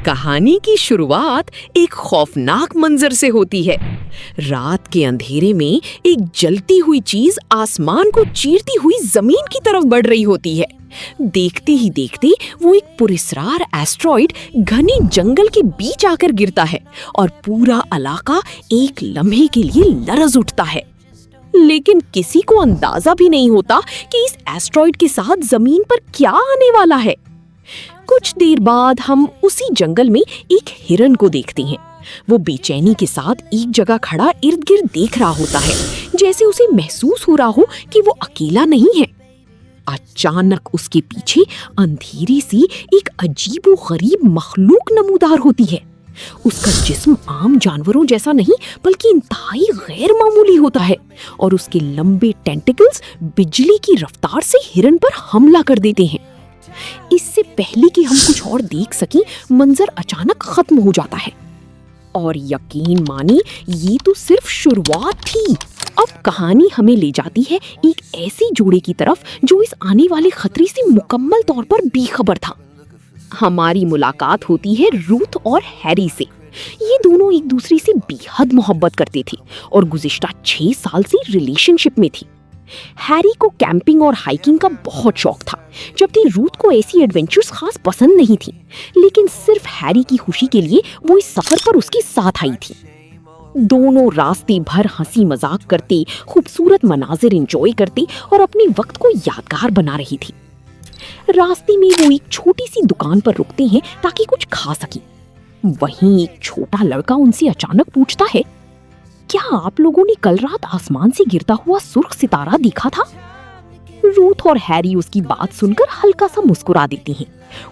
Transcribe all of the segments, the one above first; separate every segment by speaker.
Speaker 1: कहानी की शुरुआत एक खौफनाक मंजर से होती है। रात के अंधेरे में एक जलती हुई चीज आसमान को चीरती हुई जमीन की तरफ बढ़ रही होती है। देखते ही देखते वो एक पुरस्कार एस्ट्रॉइड घने जंगल के बीच आकर गिरता है और पूरा इलाका एक लम्हे के लिए लरज उठता है। लेकिन किसी को अंदाजा भी नहीं होता कि इस एस्ट्रॉइड के साथ जमीन पर क्या आने वाला है। कुछ देर बाद हम उसी जंगल में एक हिरन को देखते हैं। वो बेचैनी के साथ एक जगह खड़ा इर्द गिर्द देख रहा होता है, जैसे उसे महसूस हो रहा हो कि वो अकेला नहीं है। अचानक उसके पीछे अंधेरे से एक अजीबोगरीब मखलूक नमूदार होती है। उसका जिस्म आम जानवरों जैसा नहीं बल्कि इंतहाई गैर मामूली होता है और उसके लंबे टेंटिकल्स बिजली की रफ्तार से हिरन पर हमला कर देते हैं। इससे पहले कि हम कुछ और देख सकें, मंजर अचानक खत्म हो जाता है। और यकीन माने, ये तो सिर्फ शुरुआत थी। अब कहानी हमें ले जाती है एक ऐसी जोड़े की तरफ जो इस आने वाले खतरे से मुकम्मल तौर पर बेखबर था। हमारी मुलाकात होती है रूथ और हैरी से। ये दोनों एक दूसरे से बेहद मोहब्बत करते थे और गुज़िश्ता 6 साल से रिलेशनशिप में थी। हैरी को कैंपिंग और हाइकिंग का बहुत शौक था, जबकि रूथ को ऐसी एडवेंचर्स खास पसंद नहीं थी। लेकिन सिर्फ हैरी की खुशी के लिए वो इस सफर पर उसके साथ आई थी। दोनों रास्ते भर हंसी मजाक करते, खूबसूरत मनाजिर एंजॉय करते और अपने वक्त को यादगार बना रही थी। रास्ते में वो एक छोटी सी दुकान पर रुकते हैं ताकि कुछ खा सके। वहीं एक छोटा लड़का उनसे अचानक पूछता है, क्या आप लोगों ने कल रात आसमान से गिरता हुआ सुर्ख सितारा देखा था? रूथ और हैरी उसकी बात सुनकर हल्का सा मुस्कुरा देते हैं।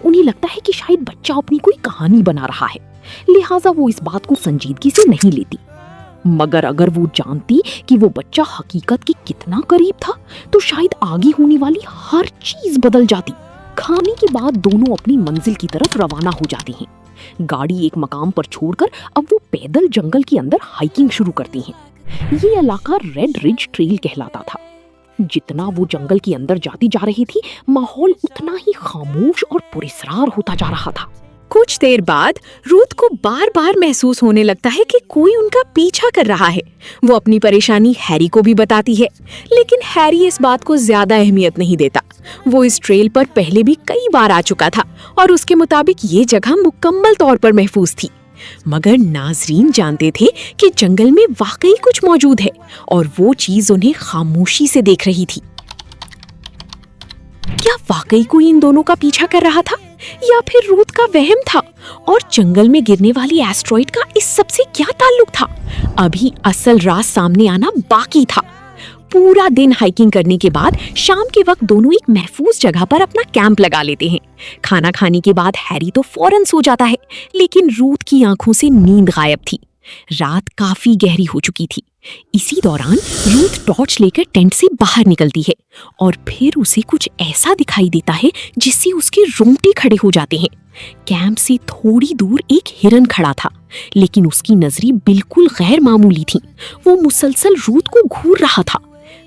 Speaker 1: उन्हें लगता है कि शायद बच्चा अपनी कोई कहानी बना रहा है, लिहाजा वो इस बात को संजीदगी से नहीं लेती। मगर अगर वो जानती कि वो बच्चा हकीकत के कितना करीब था, तो शायद आगे होने वाली हर चीज बदल जाती। खाने के बाद दोनों अपनी मंजिल की तरफ रवाना हो जाते हैं। गाड़ी एक मकाम पर छोड़कर अब वो पैदल जंगल के अंदर हाइकिंग शुरू करते हैं। ये इलाका रेड रिज ट्रेल कहलाता था। जितना वो जंगल के अंदर जाती जा रही थी, माहौल उतना ही खामोश और पुरस्कार होता जा रहा था।
Speaker 2: कुछ देर बाद रूथ को बार बार महसूस होने लगता है कि कोई उनका पीछा कर रहा है। वो अपनी परेशानी हैरी को भी बताती है, लेकिन हैरी इस बात को ज्यादा अहमियत नहीं देता। वो इस ट्रेल पर पहले भी कई बार आ चुका था और उसके मुताबिक ये जगह मुकम्मल तौर पर महफूज थी। मगर नाजरीन जानते थे कि जंगल में वाकई कुछ मौजूद है और वो चीज उन्हें खामोशी से देख रही थी। क्या वाकई कोई इन दोनों का पीछा कर रहा था या फिर रूथ का वहम था? और जंगल में गिरने वाली एस्ट्रॉइड का इस सब से क्या ताल्लुक था? अभी असल राज सामने आना बाकी था। पूरा दिन हाइकिंग करने के बाद शाम के वक्त दोनों एक महफूज जगह पर अपना कैंप लगा लेते हैं। खाना खाने के बाद हैरी तो फौरन सो जाता है, लेकिन रूथ की आंखों से नींद गायब थी। रात काफी गहरी हो चुकी थी। इसी दौरान रूथ टॉर्च लेकर टेंट से बाहर निकलती है और फिर उसे कुछ ऐसा दिखाई देता है जिससे उसके रोंगटे खड़े हो जाते हैं। कैंप से थोड़ी दूर एक हिरन खड़ा था, लेकिन उसकी नजरें बिल्कुल गैर मामूली थीं। वो मुसलसल रूथ को घूर रहा था,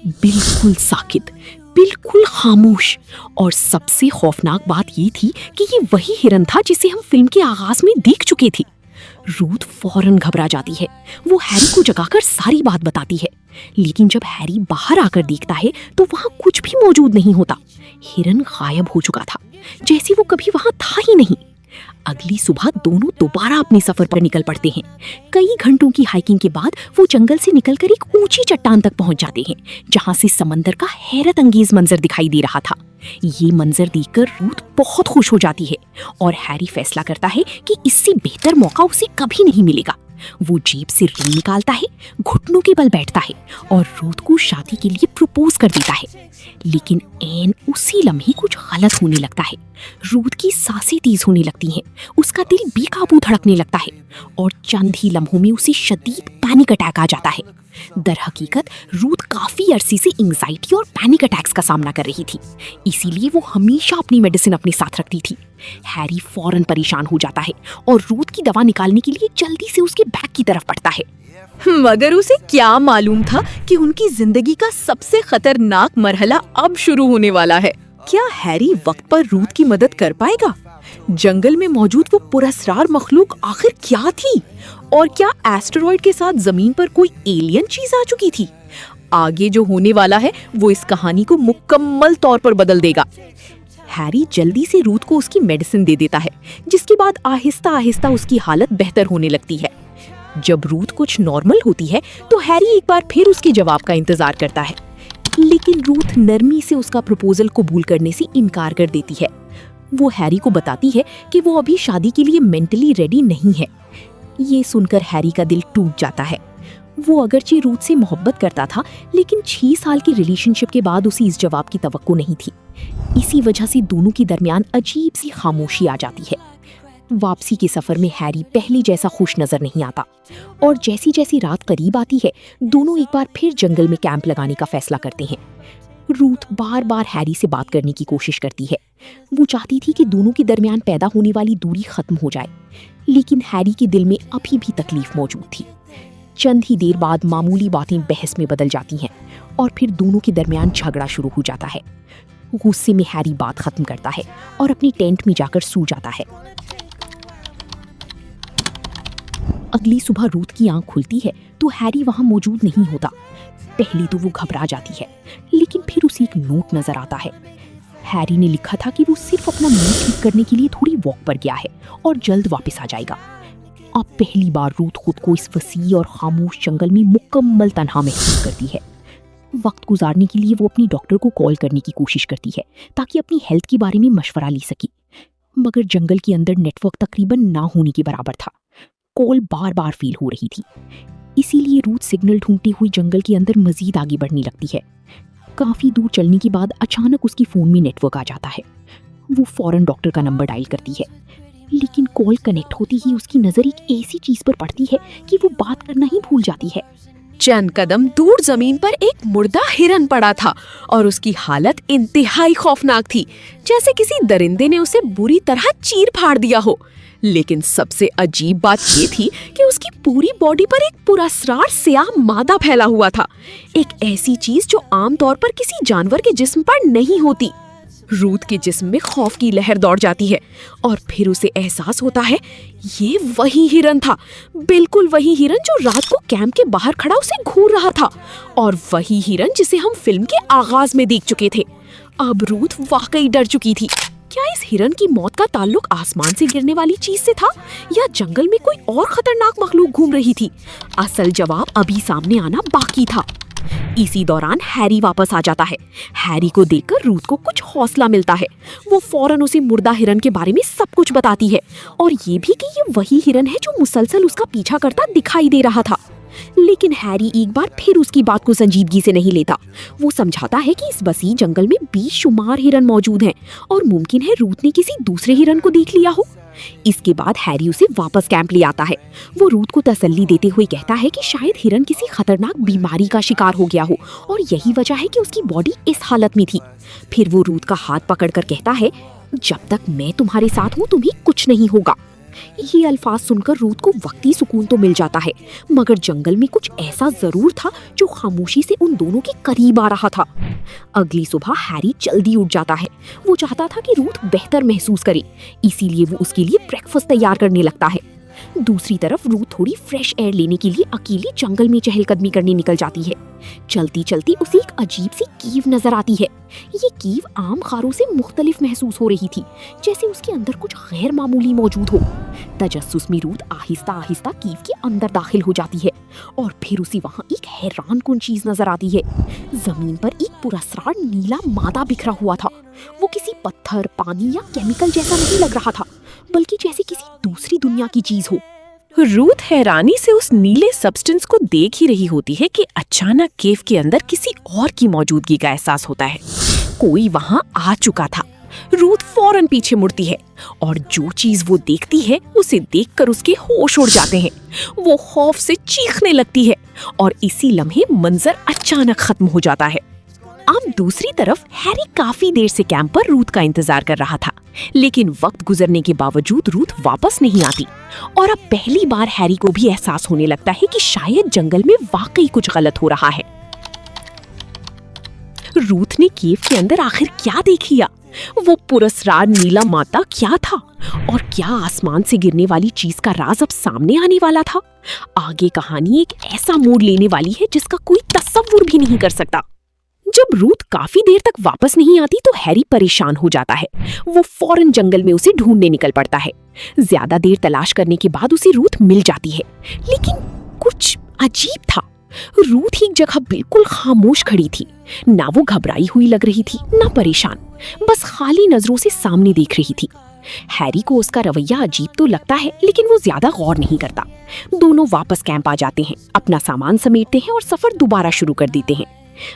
Speaker 2: बिल्कुल साकित, बिल्कुल खामोश। और सबसे खौफनाक बात ये थी कि ये वही हिरन था जिसे हम फिल्म के आगाज में देख चुके थे। रूथ फौरन घबरा जाती है। वो हैरी को जगाकर सारी बात बताती है, लेकिन जब हैरी बाहर आकर देखता है तो वहां कुछ भी मौजूद नहीं होता। हिरन गायब हो चुका था, जैसे वो कभी वहां था ही नहीं। अगली सुबह दोनों दोबारा अपने सफर पर निकल पड़ते हैं। कई घंटों की हाइकिंग के बाद वो जंगल से निकलकर एक ऊंची चट्टान तक पहुंच जाते हैं, जहां से समंदर का हैरत अंगेज मंजर दिखाई दे रहा था। ये मंजर देखकर रूथ बहुत खुश हो जाती है और हैरी फैसला करता है कि इससे बेहतर मौका उसे कभी नहीं मिलेगा। वो जेब से रिंग निकालता है, घुटनों के बल बैठता है और रूथ को शादी के लिए प्रपोज कर देता है। लेकिन ऐन उसी लम्हे कुछ गलत होने लगता है। रूथ की सांसें तेज होने लगती हैं, उसका दिल बेकाबू धड़कने लगता है और चंद ही लम्हों में उसे शदीद पैनिक अटैक आ जाता है। दर हकीकत रूथ काफी अरसे से एंजाइटी और पैनिक अटैक्स का सामना कर रही थी, इसीलिए वो हमेशा अपनी मेडिसिन अपने साथ रखती थी। हैरी फौरन परेशान हो जाता है और रूथ की दवा निकालने के लिए जल्दी से उसके बैग की तरफ बढ़ता है। मगर उसे क्या मालूम था कि उनकी जिंदगी का सबसे खतरनाक मरहला अब शुरू होने वाला है। क्या हैरी वक्त पर रूथ की मदद कर पाएगा
Speaker 1: जंगल में मौजूद वो पुरस्कार मखलूक आखिर क्या थी? और क्या एस्टेरॉयड के साथ जमीन पर कोई एलियन चीज आ चुकी थी? आगे जो होने वाला है वो इस कहानी को मुकम्मल तौर पर बदल देगा। हैरी जल्दी से रूथ को उसकी मेडिसिन दे देता है, जिसके बाद आहिस्ता आहिस्ता उसकी हालत बेहतर होने लगती है। जब रूथ कुछ नॉर्मल होती है तो हैरी एक बार फिर उसके जवाब का इंतजार करता है, लेकिन रूथ नरमी से उसका प्रपोजल कबूल करने से इनकार कर देती है। वो हैरी को बताती है कि वो अभी शादी के लिए मेंटली रेडी नहीं है। ये सुनकर हैरी का दिल टूट जाता है। वो अगरचे रूथ से मोहब्बत करता था, लेकिन 6 साल की रिलेशनशिप के बाद उसे इस जवाब की तवक्को नहीं थी। इसी वजह से दोनों के दरमियान अजीब सी खामोशी आ जाती है। वापसी के सफर में हैरी पहले जैसा खुश नजर नहीं आता, और जैसी जैसी रात करीब आती है दोनों एक बार फिर जंगल में कैंप लगाने का फैसला करते हैं। रूथ बार बार हैरी से बात करने की कोशिश करती है। वो चाहती थी कि दोनों के दरमियान पैदा होने वाली दूरी खत्म हो जाए, लेकिन हैरी के दिल में अभी भी तकलीफ मौजूद थी। चंद ही देर बाद मामूली बातें बहस में बदल जाती हैं और फिर दोनों के दरमियान झगड़ा शुरू हो जाता है। गुस्से में हैरी बात खत्म करता है और अपनी टेंट में जाकर सो जाता है। अगली सुबह रूथ की आंख खुलती है तो हैरी वहां मौजूद नहीं होता। पहले तो वो घबरा जाती है, लेकिन फिर उसे एक नोट नजर आता है। हैरी ने लिखा था कि वो सिर्फ अपना मूड ठीक करने के लिए थोड़ी वॉक पर गया है और जल्द वापस आ जाएगा। अब पहली बार रूथ खुद को इस वसी और खामोश जंगल में मुकम्मल तन्हा महसूस करती है। वक्त गुजारने के लिए वो अपनी डॉक्टर को कॉल करने की कोशिश करती है ताकि अपनी हेल्थ के बारे में मशवरा ले सके, मगर जंगल के अंदर नेटवर्क तकरीबन ना होने के बराबर था। कॉल बार बार फेल हो रही थी। इसीलिए रूथ सिग्नल ढूंढती हुई जंगल के अंदर मजीद आगे बढ़ने लगती है। काफी दूर चलने के बाद अचानक उसकी फोन में नेटवर्क आ जाता है। वो फौरन डॉक्टर का नंबर डायल करती है, लेकिन कॉल कनेक्ट होती ही उसकी नजर एक ऐसी चीज पर पड़ती है कि वो बात करना ही भूल जाती है। चंद कदम दूर जमीन पर एक मुर्दा हिरन पड़ा था और उसकी हालत इंतहाई खौफनाक थी, जैसे किसी दरिंदे ने उसे बुरी तरह चीर फाड़ दिया हो। लेकिन सबसे अजीब बात ये थी कि उसकी पूरी बॉडी पर एक पुरस्कार स्याह मादा फैला हुआ था, एक ऐसी चीज जो आमतौर पर किसी जानवर के जिस्म पर नहीं होती। रूथ के जिस्म में खौफ की लहर दौड़ जाती है और फिर उसे एहसास होता है ये वही हिरन था, बिल्कुल वही हिरन जो रात को कैंप के बाहर खड़ा उसे घूर रहा था, और वही हिरन जिसे हम फिल्म के आगाज में देख चुके थे। अब रूथ वाकई डर चुकी थी। क्या इस हिरन की मौत का ताल्लुक आसमान से गिरने वाली चीज से था या जंगल में कोई और खतरनाक मखलूक घूम रही थी? असल जवाब अभी सामने आना बाकी था। इसी दौरान हैरी वापस आ जाता है। हैरी को देखकर रूथ को कुछ हौसला मिलता है। वो फौरन उसे मुर्दा हिरन के बारे में सब कुछ बताती है, और ये भी कि ये वही हिरन है जो मुसलसल उसका पीछा करता दिखाई दे रहा था। लेकिन हैरी एक बार फिर उसकी बात को संजीदगी से नहीं लेता। वो समझाता है कि इस वसी जंगल में बेशुमार हिरन मौजूद हैं और मुमकिन है रूथ ने किसी दूसरे हिरन को देख लिया हो। इसके बाद हैरी उसे वापस कैंप ले आता है। वो रूथ को तसल्ली देते हुए कहता है कि शायद हिरन किसी खतरनाक बीमारी का शिकार हो गया हो और यही वजह है कि उसकी बॉडी इस हालत में थी। फिर वो रूथ का हाथ पकड़कर कहता है, जब तक मैं तुम्हारे साथ हूँ तुम्हें कुछ नहीं होगा। ये अल्फाज सुनकर रूथ को वक्ती सुकून तो मिल जाता है, मगर जंगल में कुछ ऐसा जरूर था जो खामोशी से उन दोनों के करीब आ रहा था। अगली सुबह हैरी जल्दी उठ जाता है। वो चाहता था कि रूथ बेहतर महसूस करे, इसीलिए वो उसके लिए ब्रेकफास्ट तैयार करने लगता है। दूसरी तरफ रूथ थोड़ी फ्रेश एयर लेने के लिए अकेली जंगल में चहलकदमी करने निकल जाती है। चलती चलती उसे एक अजीब सी कीव नजर आती है। ये कीव आम खारों से मुख्तलिफ महसूस हो रही थी, जैसे उसके अंदर कुछ गैर मामूली मौजूद हो। तजस्सुस में रूथ आहिस्ता आहिस्ता कीव के अंदर दाखिल हो जाती है और फिर उसे वहाँ एक हैरानकुन चीज नजर आती है। जमीन पर एक पुरस्कार नीला मादा बिखरा हुआ था। वो किसी पत्थर, पानी या केमिकल जैसा नहीं लग रहा था, बल्कि जैसे किसी दूसरी दुनिया की चीज हो।
Speaker 2: रूथ हैरानी से उस नीले सब्सटेंस को देख ही रही होती है कि अचानक केव के अंदर किसी और की मौजूदगी का एहसास होता है। कोई वहां आ चुका था। रूथ फौरन पीछे मुड़ती है और जो चीज वो देखती है उसे देखकर उसके होश उड़ जाते हैं। वो खौफ से चीखने लगती है और इसी लम्हे मंजर अचानक खत्म हो जाता है। अब दूसरी तरफ हैरी काफी देर से कैंप पर रूथ का इंतजार कर रहा था, लेकिन वक्त गुजरने के बावजूद रूथ वापस नहीं आती और अब पहली बार हैरी को भी एहसास होने लगता है कि शायद जंगल में वाकई कुछ गलत हो रहा है। रूथ ने केव के अंदर आखिर क्या देख लिया? वो पुरस्कार नीला माता क्या था, और क्या आसमान से गिरने वाली चीज का राज अब सामने आने वाला था? आगे कहानी एक ऐसा मोड़ लेने वाली है जिसका कोई तसव्वुर भी नहीं कर सकता। जब रूथ काफी देर तक वापस नहीं आती तो हैरी परेशान हो जाता है। वो फौरन जंगल में उसे ढूंढने निकल पड़ता है। ज्यादा देर तलाश करने के बाद उसे रूथ मिल जाती है, लेकिन कुछ अजीब था। रूथ एक जगह बिल्कुल खामोश खड़ी थी। ना वो घबराई हुई लग रही थी, ना परेशान, बस खाली नजरों से सामने देख रही थी। हैरी को उसका रवैया अजीब तो लगता है, लेकिन वो ज्यादा गौर नहीं करता। दोनों वापस कैंप आ जाते हैं, अपना सामान समेटते हैं और सफर दोबारा शुरू कर देते हैं।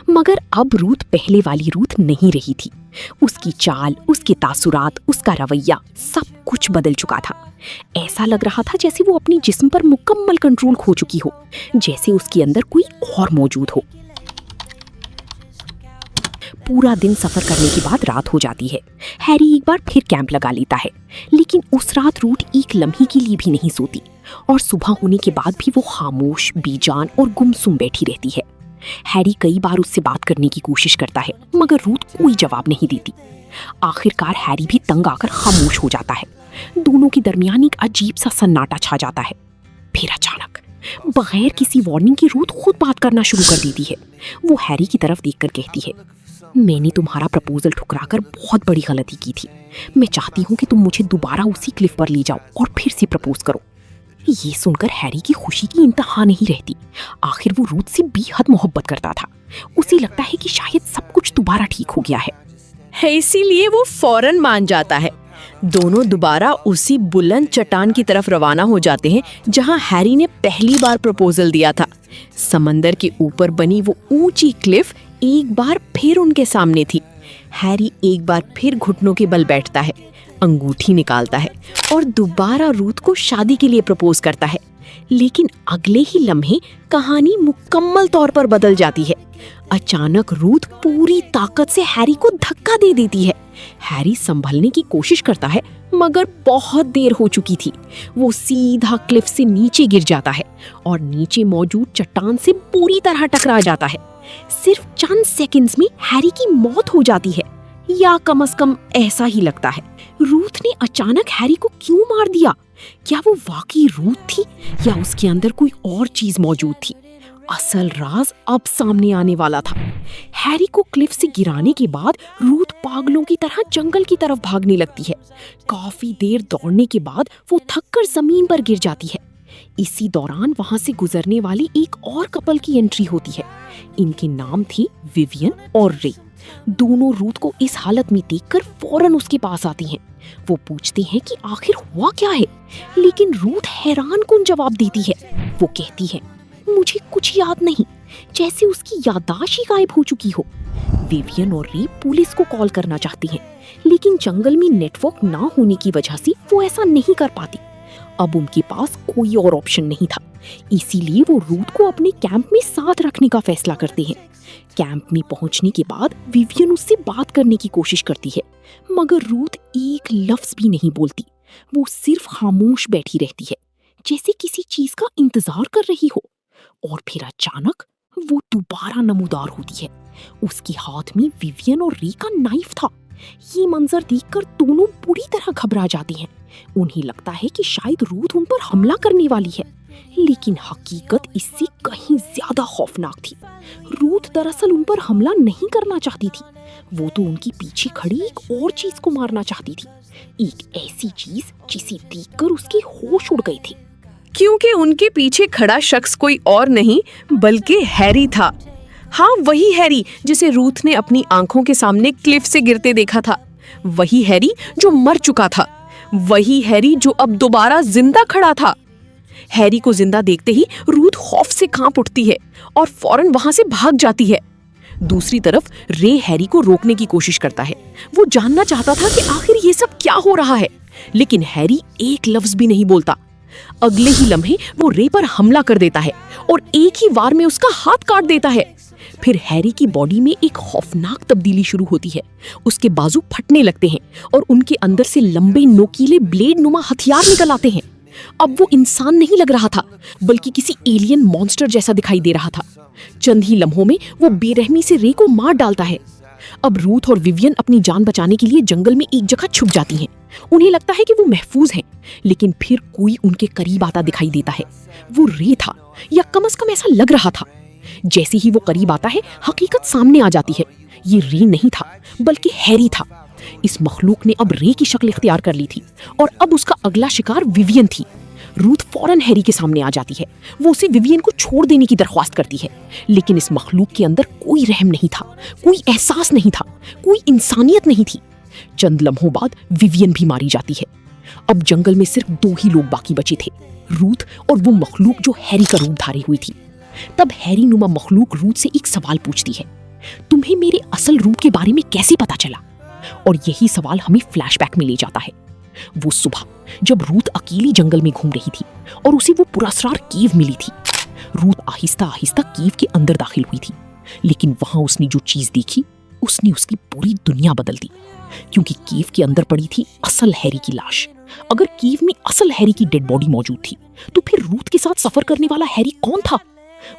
Speaker 2: मगर अब रूथ पहले वाली रूथ नहीं रही थी। उसकी चाल, उसके तासुरात, उसका रवैया, सब कुछ बदल चुका था। ऐसा लग रहा था जैसे वो अपने जिस्म पर मुकम्मल कंट्रोल खो चुकी हो, जैसे उसके अंदर कोई और मौजूद हो। पूरा दिन सफर करने के बाद रात हो जाती है। हैरी एक बार फिर कैंप लगा लेता है, लेकिन उस रात रूथ एक लम्हे के लिए भी नहीं सोती, और सुबह होने के बाद भी वो खामोश, बेजान और गुमसुम बैठी रहती है। हैरी कई बार उससे बात करने की कोशिश करता है, मगर रूथ कोई जवाब नहीं देती। आखिरकार हैरी भी तंग आकर खामोश हो जाता है। दोनों के दरमियान एक अजीब सा सन्नाटा छा जाता है। फिर अचानक बगैर किसी वार्निंग के रूथ खुद बात करना शुरू कर देती है। वो हैरी की तरफ देखकर कहती है, मैंने तुम्हारा प्रपोजल ठुकराकर बहुत बड़ी गलती की थी। मैं चाहती हूँ कि तुम मुझे दोबारा उसी क्लिफ पर ले जाओ और फिर से प्रपोज करो। ये सुनकर हैरी की खुशी की इंतहा नहीं रहती। आखिर वो रूथ से बेहद मोहब्बत करता था। उसे लगता है कि शायद सब कुछ दोबारा ठीक हो गया है।
Speaker 1: इसीलिए वो फौरन मान जाता है। दोनों दोबारा उसी बुलंद चट्टान की तरफ रवाना हो जाते हैं जहां हैरी ने पहली बार प्रपोजल दिया था। समंदर के ऊपर बनी वो ऊंची क्लिफ एक बार फिर उनके सामने थी। हैरी एक बार फिर घुटनों के बल बैठता है, अंगूठी निकालता है और दोबारा रूथ को शादी के लिए प्रपोज करता है। लेकिन अगले ही लम्हे कहानी मुकम्मल तौर पर बदल जाती है। अचानक रूथ पूरी ताकत से हैरी को धक्का दे देती है। हैरी संभलने की कोशिश करता है, मगर बहुत देर हो चुकी थी। वो सीधा क्लिफ से नीचे गिर जाता है और नीचे मौजूद चट्टान से पूरी तरह टकरा जाता है। सिर्फ चंद सेकंड्स में हैरी की मौत हो जाती है, या कम से कम ऐसा ही लगता है। रूथ ने अचानक हैरी को क्यों मार दिया? क्या वो वाकई रूथ थी या उसके अंदर कोई और चीज मौजूद थी? असल राज अब सामने आने वाला था। हैरी को क्लिफ से गिराने के बाद रूथ पागलों की तरह जंगल की तरफ भागने लगती है। काफी देर दौड़ने के बाद वो थककर जमीन पर गिर जाती है। इसी दौरान वहां से गुजरने वाली एक और कपल की एंट्री होती है। इनके नाम थी विवियन और रे। दोनों रूथ को इस हालत में देखकर फौरन उसके पास आती हैं। वो पूछते हैं कि आखिर हुआ क्या है, लेकिन रूथ हैरान कुन जवाब देती है। वो कहती है, मुझे कुछ याद नहीं, जैसे उसकी याददाश्त ही गायब हो चुकी हो। विवियन और रे पुलिस को कॉल करना चाहती हैं, लेकिन जंगल में नेटवर्क ना होने की वजह से वो ऐसा नहीं कर पाती। अब उनके पास कोई और ऑप्शन नहीं था, इसीलिए वो रूथ को अपने कैंप में साथ रखने का फैसला करते हैं। कैंप में पहुंचने के बाद विवियन उससे बात करने की कोशिश करती है, मगर रूथ एक लफ्ज भी नहीं बोलती। वो सिर्फ खामोश बैठी रहती है, जैसे किसी चीज का इंतजार कर रही हो। और फिर अचानक वो दोबारा नमूदार होती है। उसके हाथ में विवियन और रे का नाइफ था। ये मंजर देखकर दोनों बुरी तरह घबरा जाती हैं। उन्हें लगता है कि शायद रूथ उन पर हमला करने वाली है, लेकिन हकीकत इससे कहीं ज्यादा खौफनाक थी। रूथ दरअसल उन पर हमला नहीं करना चाहती थी। वो तो उनके पीछे खड़ी एक और चीज को मारना चाहती थी, एक ऐसी चीज जिसे देखकर उसके होश उड़ गए थे। क्योंकि उनके पीछे खड़ा शख्स कोई और नहीं बल्कि हैरी था। हाँ, वही हैरी जिसे रूथ ने अपनी आंखों के सामने क्लिफ से गिरते देखा था। वही हैरी जो मर चुका था। वही हैरी जो अब दोबारा जिंदा खड़ा था। हैरी को जिंदा देखते ही रूथ खौफ से कांप उठती है और फौरन वहां से भाग जाती है। दूसरी तरफ रे हैरी को रोकने की कोशिश करता है। वो जानना चाहता था कि आखिर ये सब क्या हो रहा है, लेकिन हैरी एक लफ्ज भी नहीं बोलता। अगले ही लम्हे वो रे पर हमला कर देता है और एक ही वार में उसका हाथ काट देता है। फिर हैरी की बॉडी में एक खौफनाक तब्दीली शुरू होती है। उसके बाजू फटने लगते हैं और उनके अंदर से लंबे नोकीले ब्लेड नुमा हथियार निकल आते हैं। अब वो इंसान नहीं लग रहा था, बल्कि किसी एलियन मॉन्स्टर जैसा दिखाई दे रहा था। चंद ही लम्हों में वो बेरहमी से रे को मार डालता है।
Speaker 2: अब रूथ और विवियन अपनी जान बचाने के लिए जंगल में एक जगह छुप जाती हैं। उन्हें लगता है कि वो महफूज हैं, लेकिन फिर कोई उनके करीब आता दिखाई देता है। वो रे था, या कम से कम ऐसा लग रहा था। जैसे ही वो करीब आता है, हकीकत सामने आ जाती है। ये रे नहीं था, बल्कि हैरी था। इस मखलूक ने अब रे की शक्ल इख्तियार कर ली थी और अब उसका अगला शिकार विवियन थी। रूथ फौरन हैरी के सामने आ जाती है। वो उसे विवियन को छोड़ देने की दरख्वास्त करती है, लेकिन इस मखलूक के अंदर कोई रहम नहीं था, कोई एहसास नहीं था, कोई इंसानियत नहीं थी। चंद लम्हों बाद विवियन भी मारी जाती है। अब जंगल में सिर्फ 2 ही लोग बाकी बचे थे, रूथ और वो मखलूक जो हैरी का रूप धारी हुई थी। तब हैरी नुमा मखलूक रूथ से एक सवाल पूछती है, तुम्हें मेरे असल रूप के बारे में कैसे पता चला? और यही सवाल हमें फ्लैशबैक में ले जाता है। वो सुबह जब रूथ अकेली जंगल में घूम रही थी और उसे वो पुरस्कार केव मिली थी। रूथ आहिस्ता आहिस्ता केव के अंदर दाखिल हुई थी, लेकिन वहां उसने जो चीज देखी उसने उसकी पूरी दुनिया बदल दी, क्योंकि केव के अंदर पड़ी थी असल हैरी की लाश। अगर केव में असल हैरी की डेड बॉडी मौजूद थी, तो फिर रूथ के साथ सफर करने वाला हैरी कौन था?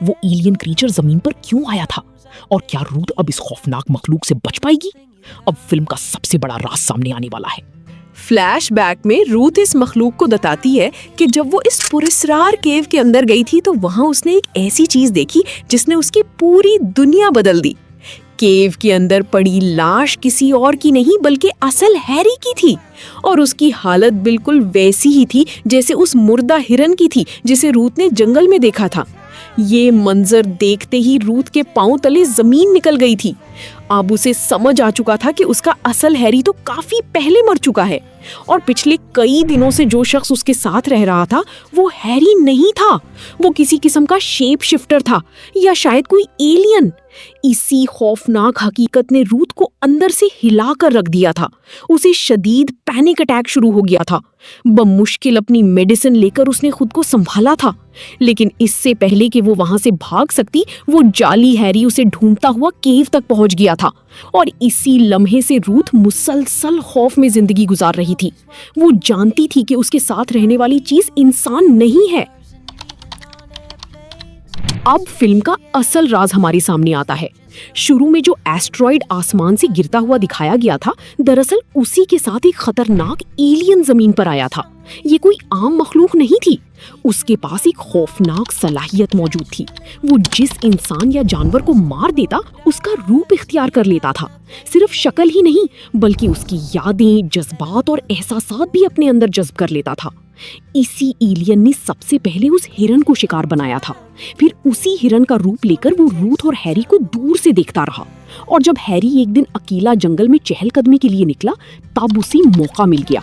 Speaker 2: वो एलियन क्रीचर जमीन पर क्यों आया था? और क्या रूथ अब इस खौफनाक मखलूक से बच पाएगी? अब फिल्म का सबसे बड़ा राज सामने आने वाला है।
Speaker 1: फ्लैशबैक में रूथ इस मखलूक को बताती है कि जब वो इस पुरस्कार केव के अंदर गई थी तो वहां उसने एक ऐसी चीज देखी जिसने उसकी पूरी दुनिया बदल दी। केव के अंदर पड़ी लाश किसी और की नहीं बल्कि असल हैरी की थी, और उसकी हालत बिल्कुल वैसी ही थी जैसे उस मुर्दा हिरन की थी जिसे रूथ ने जंगल में देखा था। ये मंजर देखते ही रूथ के पांव तले जमीन निकल गई थी। अब उसे समझ आ चुका था कि उसका असल हैरी तो काफी पहले मर चुका है, और पिछले कई दिनों से जो शख्स उसके साथ रह रहा था वो हैरी नहीं था, वो किसी किस्म का शेप शिफ्टर था, या शायद कोई एलियन। इसी खौफनाक हकीकत ने रूथ को अंदर से हिला कर रख दिया था। उसे शदीद पैनिक अटैक शुरू हो गया था। बमुश्किल अपनी मेडिसिन लेकर उसने खुद को संभाला था, लेकिन इससे पहले कि वो वहां से भाग सकती, वो जाली हैरी उसे ढूंढता हुआ केव तक पहुंच गया था। और इसी लम्हे से रूथ मुसलसल खौफ में जिंदगी गुजार रही थी। वो जानती थी कि उसके साथ रहने वाली चीज इंसान नहीं है। अब फिल्म का असल राज हमारे सामने आता है। शुरू में जो एस्ट्रॉइड आसमान से गिरता हुआ दिखाया गया था, दरअसल उसी के साथ एक खतरनाक एलियन जमीन पर आया था। ये कोई आम मखलूक नहीं थी, उसके पास एक खौफनाक सलाहियत मौजूद थी। वो जिस इंसान या जानवर को मार देता उसका रूप इख्तियार कर लेता था। सिर्फ शक्ल ही नहीं बल्कि उसकी यादें, जज्बात और एहसासात भी अपने अंदर जज्ब कर लेता था। इसी एलियन ने सबसे पहले उस हिरन को शिकार बनाया था। फिर उसी हिरन का रूप लेकर वो रूथ और हैरी को दूर से देखता रहा, और जब हैरी एक दिन अकेला जंगल में चहलकदमी के लिए निकला तब उसे मौका मिल गया।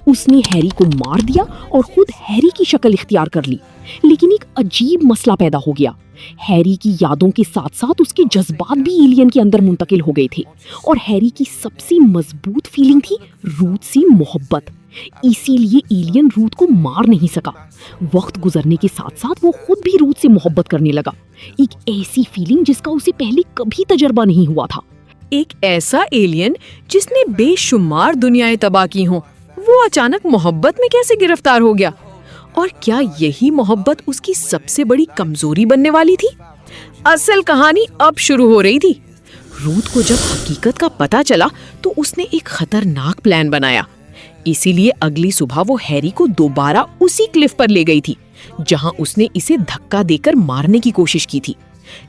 Speaker 1: उसने हैरी को मार दिया और खुद हैरी की शक्ल इख्तियार कर ली। लेकिन एक अजीब मसला पैदा हो गया। हैरी की यादों के साथ साथ उसके जज्बात भी एलियन के अंदर मुंतकिल हो गए थे, और हैरी की सबसे मजबूत फीलिंग थी रूथ से मोहब्बत। इसीलिए एलियन रूथ को मार नहीं सका। वक्त गुजरने के साथ साथ वो खुद भी रूथ से मोहब्बत करने लगा, एक ऐसी फीलिंग जिसका उसे पहले कभी तजर्बा नहीं हुआ था। एक ऐसा एलियन जिसने बेशुमार दुनियाएं तबाह की हों, वो अचानक मोहब्बत में कैसे गिरफ्तार हो गया? और क्या यही मोहब्बत उसकी सबसे बड़ी कमजोरी बनने वाली थी? असल कहानी अब शुरू हो रही थी। रूथ को जब हकीकत का पता चला तो उसने एक खतरनाक प्लान बनाया। इसीलिए अगली सुबह वो हैरी को दोबारा उसी क्लिफ पर ले गई थी जहां उसने इसे धक्का देकर मारने की कोशिश की थी।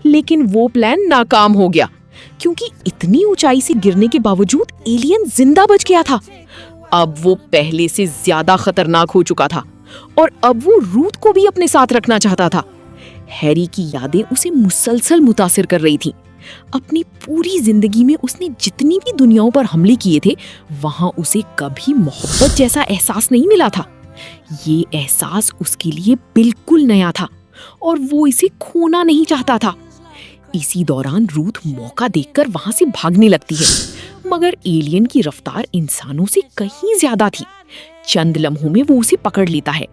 Speaker 1: लेकिन वो प्लान नाकाम हो गया, क्योंकि इतनी ऊंचाई से गिरने के बावजूद एलियन जिंदा बच गया था। अब वो पहले से ज्यादा खतरनाक हो चुका था, और अब वो रूथ को भी अपने साथ रखना चाहता था। हैरी की यादें उसे मुसलसल मुतासिर कर रही थीं। अपनी पूरी जिंदगी में उसने जितनी भी दुनियाओं पर हमले किए थे, वहां उसे कभी मोहब्बत जैसा एहसास नहीं मिला था। ये एहसास उसके लिए बिल्कुल नया था, और वो इसे खोना नहीं चाहता था। इसी दौरान रूथ मौका देखकर वहां से भागने लगती है, मगर एलियन की रफ्तार इंसानों से कहीं ज्यादा थी। चंद लम्हों में वो उसे पकड़ लेता है।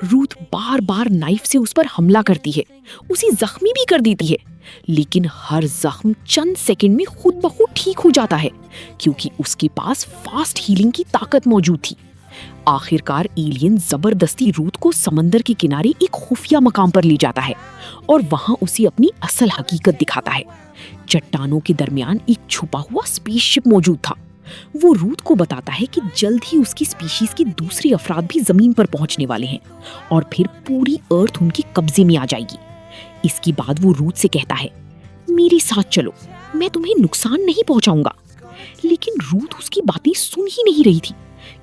Speaker 1: रूथ बार बार नाइफ से उस पर हमला करती है, उसे जख्मी भी कर देती है, लेकिन हर जख्म चंद सेकंड में खुद ब खुद ठीक हो जाता है, क्योंकि उसके पास फास्ट हीलिंग की ताकत मौजूद थी।
Speaker 2: आखिरकार एलियन जबरदस्ती रूथ को समंदर के किनारे एक खुफिया मकाम पर ले जाता है और वहां उसे अपनी असल हकीकत दिखाता है। चट्टानों के दरमियान एक छुपा हुआ स्पेसशिप मौजूद था। वो रूथ को बताता है कि जल्द ही उसकी स्पीशीज के दूसरे अफराद भी जमीन पर पहुंचने वाले हैं और फिर पूरी अर्थ उनके कब्जे में आ जाएगी। इसके बाद वो रूथ से कहता है, मेरे साथ चलो, मैं तुम्हें नुकसान नहीं पहुंचाऊंगा। लेकिन रूथ उसकी बातें सुन ही नहीं रही थी,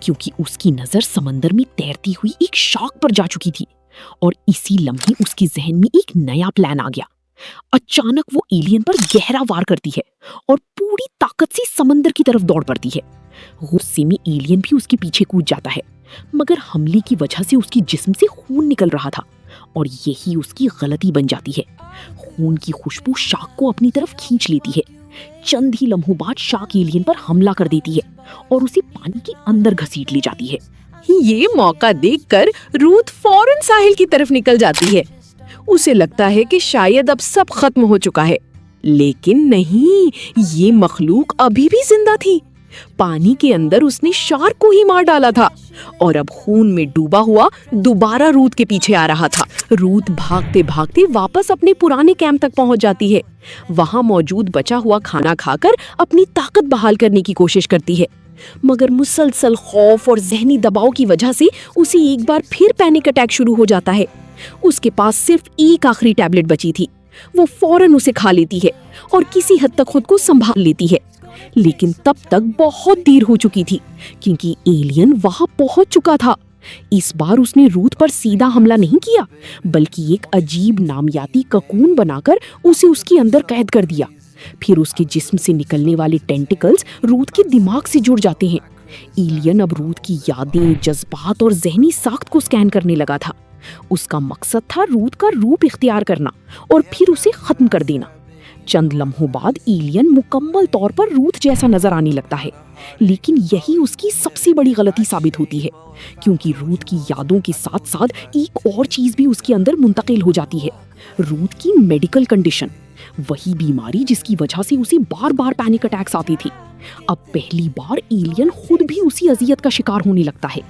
Speaker 2: क्योंकि उसकी नजर समंदर में तैरती हुई एक शार्क पर जा चुकी थी और इसी लम्हे उसके जहन में एक नया प्लान आ गया। अचानक वो एलियन पर गहरा वार करती है और पूरी ताकत से समंदर की तरफ दौड़ पड़ती है। गुस्से में एलियन भी उसके पीछे कूद जाता है, मगर हमले की वजह से उसके जिस्म से खून निकल रहा था और यही उसकी गलती बन जाती है। खून की खुशबू शार्क को अपनी तरफ खींच लेती है। चंद ही लम्हों बाद शार्क एलियन पर हमला कर देती है और उसे पानी के अंदर घसीट ले जाती है।
Speaker 1: ये मौका देखकर रूथ फौरन साहिल की तरफ निकल जाती है। उसे लगता है कि शायद अब सब खत्म हो चुका है, लेकिन नहीं, ये मखलूक अभी भी जिंदा थी। पानी के अंदर उसने शार्क को ही मार डाला था और अब खून में डूबा हुआ दोबारा रूथ के पीछे आ रहा था। रूथ भागते भागते वापस अपने पुराने कैंप तक पहुंच जाती है। वहां मौजूद बचा हुआ खाना खाकर अपनी ताकत बहाल करने की कोशिश करती है, मगर मुसलसल खौफ और जहनी दबाव की वजह से उसे एक बार फिर पैनिक अटैक शुरू हो जाता है। उसके पास सिर्फ एक आखिरी टैबलेट बची थी। वो फौरन उसे खा लेती है और किसी हद तक खुद को संभाल लेती है, लेकिन तब तक बहुत देर हो चुकी थी क्योंकि एलियन वहां पहुंच चुका था। इस बार उसने रूथ पर सीधा हमला नहीं किया, बल्कि एक अजीब नामियाती ककून बनाकर उसे उसके अंदर कैद कर दिया। फिर उसके जिस्म से निकलने वाले टेंटिकल्स रूथ के दिमाग से जुड़ जाते हैं। एलियन अब रूथ की यादें, जज्बात और जहनी साख्त को स्कैन करने लगा था। उसका मकसद था रूथ का रूप इख्तियार करना और फिर उसे खत्म कर देना। चंद लम्हों बाद एलियन मुकम्मल तौर पर रूथ जैसा नजर आने लगता है, लेकिन यही उसकी सबसे बड़ी गलती साबित होती है, क्योंकि रूथ की यादों के साथ साथ एक और चीज भी उसके अंदर मुंतकिल हो जाती है। रूथ की मेडिकल कंडीशन, वही बीमारी जिसकी वजह से उसे बार बार पैनिक अटैक्स आती थी। अब पहली बार एलियन खुद भी उसी अजियत का शिकार होने लगता है।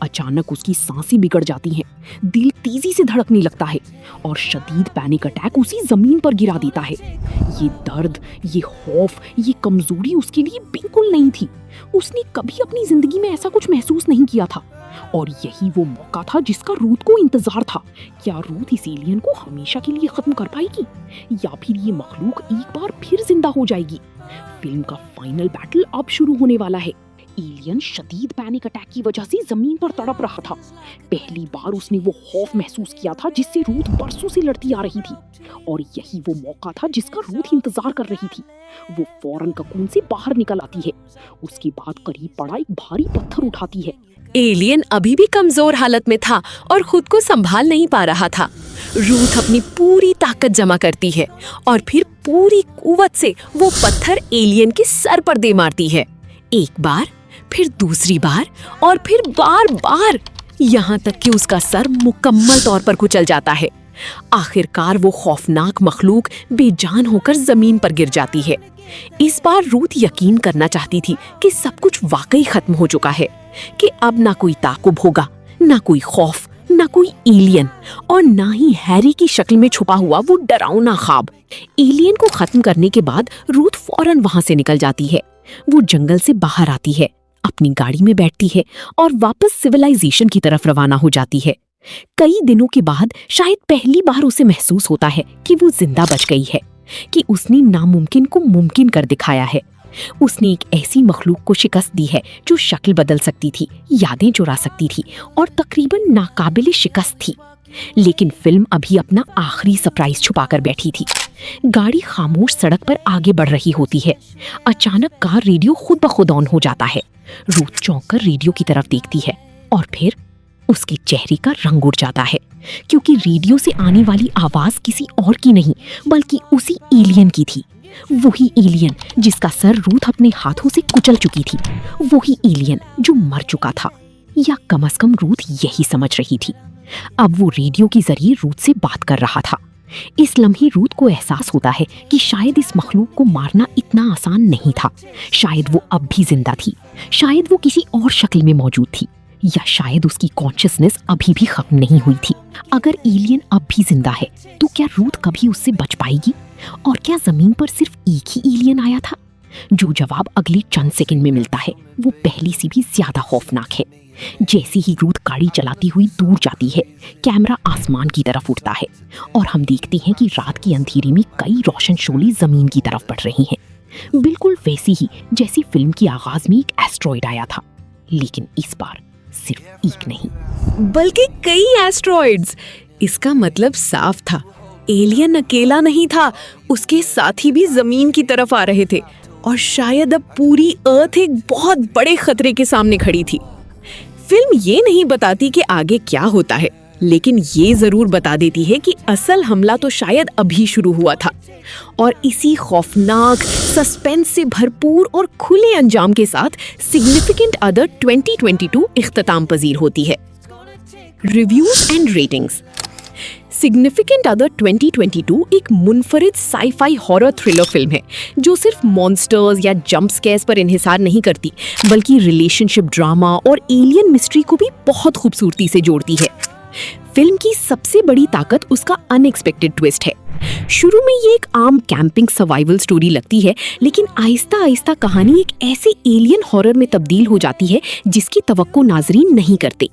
Speaker 1: अचानक उसकी सांसें बिगड़ जाती हैं, दिल तेजी से धड़कने लगता है और शदीद पैनिक अटैक उसे जमीन पर गिरा देता है। ये दर्द, ये खौफ, ये कमजोरी उसके लिए बिल्कुल नहीं थी। उसने कभी अपनी जिंदगी में ऐसा कुछ महसूस नहीं किया था और यही वो मौका था जिसका रूथ को इंतजार था। क्या रूथ इस एलियन को हमेशा के लिए खत्म कर पाएगी या फिर ये मखलूक एक बार फिर जिंदा हो जाएगी? फिल्म का फाइनल बैटल अब शुरू होने वाला है। एलियन शदीद पैनिक अटैक की वजह से जमीन पर तड़प रहा था। पहली बार उसने वो खौफ महसूस किया था जिससे रूथ बरसों से लड़ती आ रही थी और यही वो मौका था जिसका रूथ इंतजार कर रही थी। वो फौरन ककून से बाहर निकल आती है। उसके बाद करीब पड़ा एक भारी पत्थर उठाती है। एलियन अभी भी कमजोर हालत में था और खुद को संभाल नहीं पा रहा था। रूथ अपनी पूरी ताकत जमा करती है और फिर पूरी कुव्वत से वो पत्थर एलियन के सर पर दे मारती है। एक बार, फिर दूसरी बार और फिर बार बार, यहाँ तक कि उसका सर मुकम्मल तौर पर कुचल जाता है। आखिरकार वो खौफनाक मखलूक बेजान होकर जमीन पर गिर जाती है। इस बार रूथ यकीन करना चाहती थी कि सब कुछ वाकई खत्म हो चुका है, कि अब ना कोई ताकुब होगा, ना कोई खौफ, ना कोई एलियन और ना ही हैरी की शक्ल में छुपा हुआ वो डरावना ख्वाब। एलियन को खत्म करने के बाद रूथ फौरन वहां से निकल जाती है। वो जंगल से बाहर आती है, अपनी गाड़ी में बैठती है और वापस सिविलाइजेशन की तरफ रवाना हो जाती है। कई दिनों के बाद शायद पहली बार उसे महसूस होता है कि वो जिंदा बच गई है, कि उसने नामुमकिन को मुमकिन कर दिखाया है। उसने एक ऐसी मखलूक को शिकस्त दी है जो शक्ल बदल सकती थी, यादें चुरा सकती थी और तकरीबन नाकाबिले शिकस्त थी। लेकिन फिल्म अभी अपना आखिरी सरप्राइज छुपाकर बैठी थी। गाड़ी खामोश सड़क पर आगे बढ़ रही होती है। अचानक कार रेडियो खुद ब खुद ऑन हो जाता है। रूथ चौंक कर रेडियो की तरफ देखती है और फिर उसके चेहरे का रंग उड़ जाता है, क्योंकि रेडियो से आने वाली आवाज किसी और की नहीं बल्कि उसी एलियन की थी। वही एलियन जिसका सर रूथ अपने हाथों से कुचल चुकी थी, वही एलियन जो मर चुका था, या कम से कम रूथ यही समझ रही थी। अब वो रेडियो के जरिए रूथ से बात कर रहा था। इस लम्हे रूथ को एहसास होता है कि शायद इस मखलूक को मारना इतना आसान नहीं था। शायद वो अब भी जिंदा थी, शायद वो किसी और शक्ल में मौजूद थी,
Speaker 2: या शायद उसकी कॉन्शियसनेस अभी भी खत्म नहीं हुई थी। अगर एलियन अब भी जिंदा है तो क्या रूथ कभी उससे बच पाएगी? और क्या जमीन पर सिर्फ एक ही एलियन आया था? जो जवाब अगले चंद सेकंड में मिलता है वो पहले से भी ज्यादा खौफनाक है। जैसे ही रूथ गाड़ी चलाती हुई दूर जाती है, कैमरा आसमान की तरफ उठता है और हम देखते हैं कि रात की अंधेरी में कई रोशन शोले जमीन की तरफ बढ़ रही हैं, बिल्कुल वैसी ही जैसी फिल्म की आगाज में एक एस्ट्रॉइड आया था, लेकिन इस बार सिर्फ एक नहीं
Speaker 1: बल्कि कई एस्ट्रॉइड्स। इसका मतलब साफ था, एलियन अकेला नहीं था, उसके साथी भी जमीन की तरफ आ रहे थे और शायद अब पूरी अर्थ एक बहुत बड़े खतरे के सामने खड़ी थी। फिल्म ये नहीं बताती कि आगे क्या होता है, लेकिन ये जरूर बता देती है कि असल हमला तो शायद अभी शुरू हुआ था। और इसी खौफनाक, सस्पेंस से भरपूर और खुले अंजाम के साथ सिग्निफिकेंट अदर 2022 इख्तिताम पजीर होती है। Reviews and ratings. Significant other 2022 एक मुनफरिद साई-फाई हॉरर थ्रिलर फिल्म है जो सिर्फ मॉन्स्टर्स या जंप स्केयर्स पर इन्हिसार नहीं करती, बल्कि रिलेशनशिप ड्रामा और एलियन मिस्ट्री को भी बहुत खूबसूरती से जोड़ती है। फिल्म की सबसे बड़ी ताकत उसका अनएक्सपेक्टेड ट्विस्ट है। शुरू में ये एक आम कैंपिंग सर्वाइवल स्टोरी लगती है, लेकिन आहिस्ता आहिस्ता कहानी एक ऐसे एलियन हॉरर में तब्दील हो जाती है जिसकी तवक्को नाजरीन नहीं करते।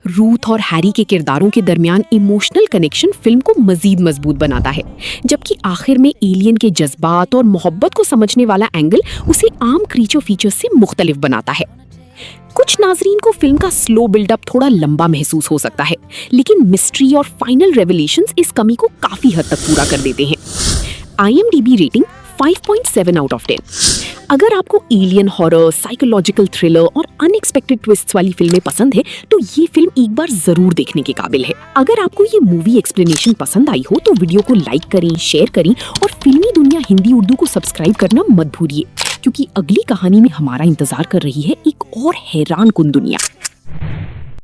Speaker 1: रूथ और हैरी के किरदारों के दरमियान इमोशनल कनेक्शन फिल्म को मजीद मजबूत बनाता है, जबकि आखिर में एलियन के जज्बात और मोहब्बत को समझने वाला एंगल उसे आम क्रीचर फीचर्स से मुख्तलिफ बनाता है। कुछ नाजरीन को फिल्म का स्लो बिल्डअप थोड़ा लंबा महसूस हो सकता है, लेकिन मिस्ट्री और फाइनल रेवलेशंस इस कमी को काफी हद तक पूरा कर देते हैं। IMDb rating 5.7 out of 10। अगर आपको एलियन हॉरर, साइकोलॉजिकल थ्रिलर और अनएक्सपेक्टेड ट्विस्ट्स वाली फिल्में पसंद है तो ये फिल्म एक बार जरूर देखने के काबिल है। अगर आपको ये मूवी एक्सप्लेनेशन पसंद आई हो तो वीडियो को लाइक करें, शेयर करें और फिल्मी दुनिया हिंदी उर्दू को सब्सक्राइब करना मत भूलिए, क्योंकि अगली कहानी में हमारा इंतजार कर रही है एक और हैरान कुन दुनिया।